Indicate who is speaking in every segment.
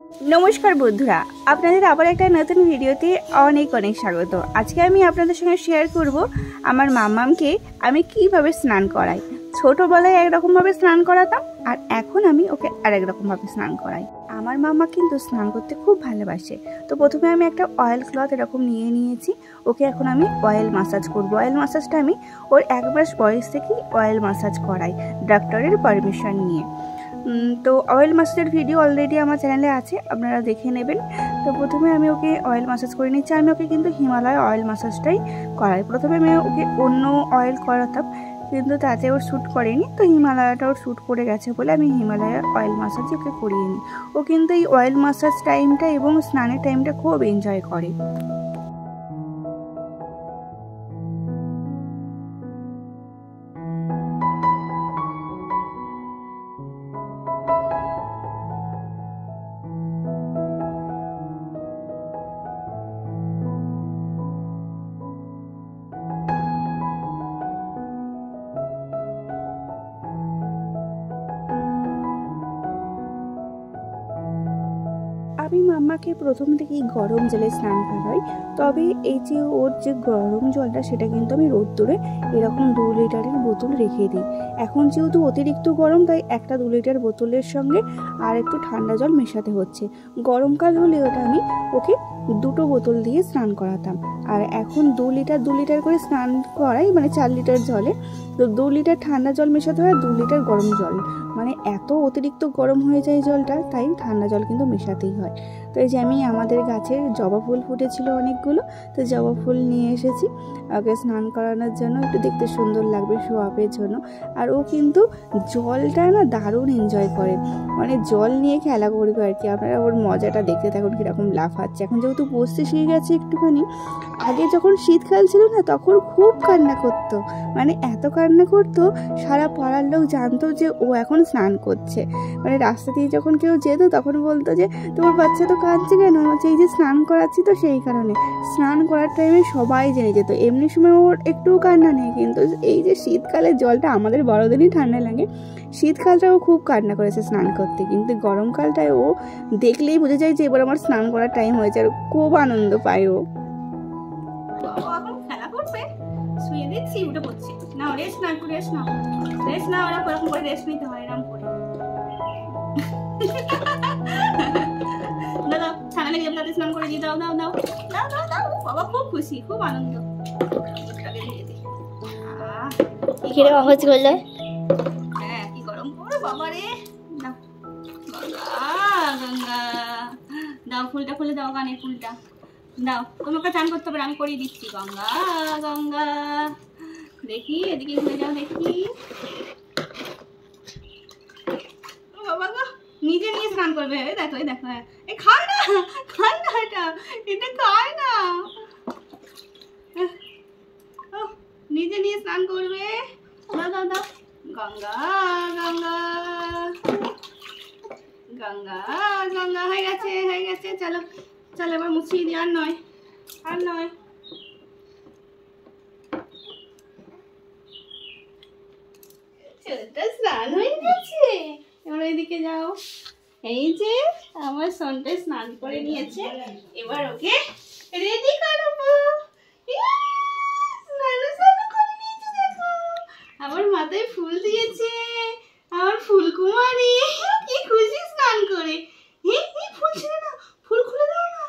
Speaker 1: নমস্কার বন্ধুরা, আপনাদের আবার একটা নতুন ভিডিওতে অনেক অনেক স্বাগত। আজকে আমি আপনাদের সঙ্গে শেয়ার করব আমার মাম্মামকে আমি কিভাবে স্নান করাই। ছোটোবেলায় একরকমভাবে স্নান করাতাম আর এখন আমি ওকে আরেক রকমভাবে স্নান করাই। আমার মাম্মা কিন্তু স্নান করতে খুব ভালোবাসে। তো প্রথমে আমি একটা অয়েল ক্লথ এরকম নিয়ে নিয়েছি। ওকে এখন আমি অয়েল মাসাজ করব। অয়েল মাসাজটা আমি ওর 1 মাস বয়স থেকেই অয়েল মাসাজ করাই ডক্টরের পারমিশন নিয়ে। তো অয়েল মাসাজের ভিডিও অলরেডি আমার চ্যানেলে আছে, আপনারা দেখে নেবেন। তো প্রথমে আমি ওকে অয়েল মাসাজ করে নিচ্ছি। আমি ওকে কিন্তু হিমালয় অয়েল মাসাজটাই করাই। প্রথমে আমি ওকে অন্য অয়েল করাতাম, কিন্তু তাতে ওর শ্যুট করেনি। তো হিমালয়টা ওর শ্যুট করে গেছে বলে আমি হিমালয়ের অয়েল মাসাজ ওকে করিয়ে নিই। ও কিন্তু এই অয়েল মাসাজ টাইমটা এবং স্নানের টাইমটা খুব এনজয় করে। আমি মাম্মাকে প্রথম থেকেই গরম জলে স্নান করাই। তবে এই যে ওর যে গরম জলটা সেটা কিন্তু আমি রোদ্দুরে এরকম 2 লিটারের বোতল রেখে দিই। এখন যেহেতু অতিরিক্ত গরম, তাই একটা 2 লিটার বোতলের সঙ্গে আর একটু ঠান্ডা জল মেশাতে হচ্ছে। গরমকাল হলে ওটা আমি ওকে 2টো বোতল দিয়ে স্নান করাতাম। আর এখন 2 লিটার করে স্নান করাই, মানে 4 লিটার জলে। তো 2 লিটার ঠান্ডা জল মেশাতে হয়, 2 লিটার গরম জল। মানে এত অতিরিক্ত গরম হয়ে যায় জলটা, তাই ঠান্ডা জল কিন্তু মেশাতেই হয়। তো এই যে আমি আমাদের গাছের জবা ফুল ফুটেছিল অনেকগুলো, তো জবা ফুল নিয়ে এসেছি ওকে স্নান করানোর জন্য, একটু দেখতে সুন্দর লাগবে শো আপের জন্য। আর ও কিন্তু জলটা না দারুণ এনজয় করে, মানে জল নিয়ে খেলা করবে আর কি। আপনারা ওর মজাটা দেখতে থাকুন কীরকম লাফাচ্ছে। এখন যেহেতু বসতে শিখে গেছে একটুখানি, আগে যখন শীতকাল ছিল না তখন খুব কান্না করতো, মানে এত কান্না করতো সারা পাড়ার লোক জানতো যে ও এখন স্নান করছে। মানে রাস্তা দিয়ে যখন কেউ যেত তখন বলতো যে তোমার বাচ্চা তো কাঁদছে কেন? হচ্ছে এই যে স্নান করাচ্ছি তো সেই কারণে। স্নান করার টাইমে সবাই জেনে যেত। এমনি সময় ওর একটুও কান্না নেই, কিন্তু এই যে শীতকালের জলটা, আমাদের বড়দেরই ঠান্ডা লাগে, শীতকালটাও খুব কান্না করেছে স্নান করতে, কিন্তু গরমকালটায় ও দেখলেই বোঝা যায় যে এবার আমার স্নান করার টাইম হয়েছে, আর খুব আনন্দ পায় ও। খেলা করবে, শুয়ে দিচ্ছি, উঠে পড়ছে না। রেস্ট না, রেস্ট না, রেস্ট না, ওরা এরকম করে রেস্ট নিতে হয়, এরকম করে। দাদা ঠান্ডা লেগে যাবে, স্নান করে দিয়ে দাও দাও দাও দাও দাও দাও। বাবা খুব খুশি, খুব আনন্দ। হ্যাঁ, কি গরম করো বাবা রে। গঙ্গা দাও, ফুলটা খুলে দাও, কানের ফুলটা দাও। তোমাকে চান করতে হবে, আমি করিয়ে দিচ্ছি। গঙ্গা গঙ্গা, দেখি এদিকে ঘুরে যাও, দেখি। বাবা গো, নিজে নিয়ে স্নান করবে। দেখো এই দেখো, এই খায় না, খায় না, এটা এটা খায় না। নিজে নিয়ে স্নান করবে। দাও দাও দাও। গঙ্গা গঙ্গা গঙ্গা গঙ্গা, হয়ে গেছে হয়ে গেছে। চলো চলো, এবার মুছিয়ে দিই। আর নয়, আর নয়। স্নান হয়ে গেছে, এবার এইদিকে যাও। এই যে আমার সন্টে স্নান করে নিয়েছে, এবার ওকে রেডি করবো। স্নান করে নিয়েছে, দেখো আমার মাথায় ফুল দিয়েছে, আমার ফুলকুমারী কি খুশি স্নান করে। ফুল ছেড়ে না, ফুল খুলে দাও না,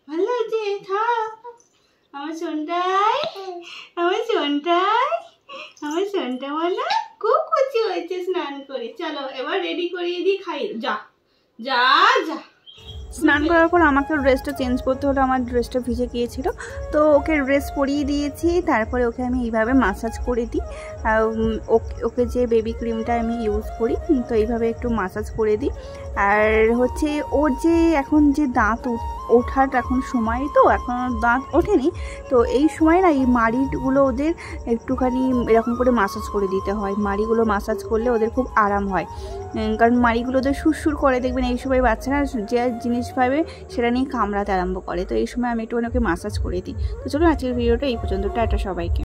Speaker 1: ভালো লাগছে। থাক আমার সন্টাই, আমার সন্টাই, আমার সন্টা মানা খুব খুশি হয়েছে স্নান করে। চলো এবার রেডি করিয়ে দিই, খাই। যা যা যা। স্নান করার পর আমাকে ড্রেসটা চেঞ্জ করতে হলো, আমার ড্রেসটা ভিজে গিয়েছিল। তো ওকে ড্রেস পরিয়ে দিয়েছি, তারপরে ওকে আমি এইভাবে মাসাজ করে দিই। ওকে যে বেবি ক্রিমটা আমি ইউজ করি, তো এইভাবে একটু মাসাজ করে দিই। আর হচ্ছে ওর যে এখন যে দাঁত ওঠার এখন সময়, তো এখন দাঁত ওঠেনি, তো এই সময় না এই মাড়িগুলো ওদের একটুখানি এরকম করে মাসাজ করে দিতে হয়। মাড়িগুলো মাসাজ করলে ওদের খুব আরাম হয়, কারণ মাড়িগুলো ওদের সুরসুর করে। দেখবেন এই সময় বাচ্চারা যে জিনিস পাবে সেটা নিয়ে কামড়াতে আরম্ভ করে, তো এই সময় আমি একটুখানি ওকে মাসাজ করে দিই। তো চলুন আজকের ভিডিওটা এই পর্যন্ত। টাটা সবাইকে।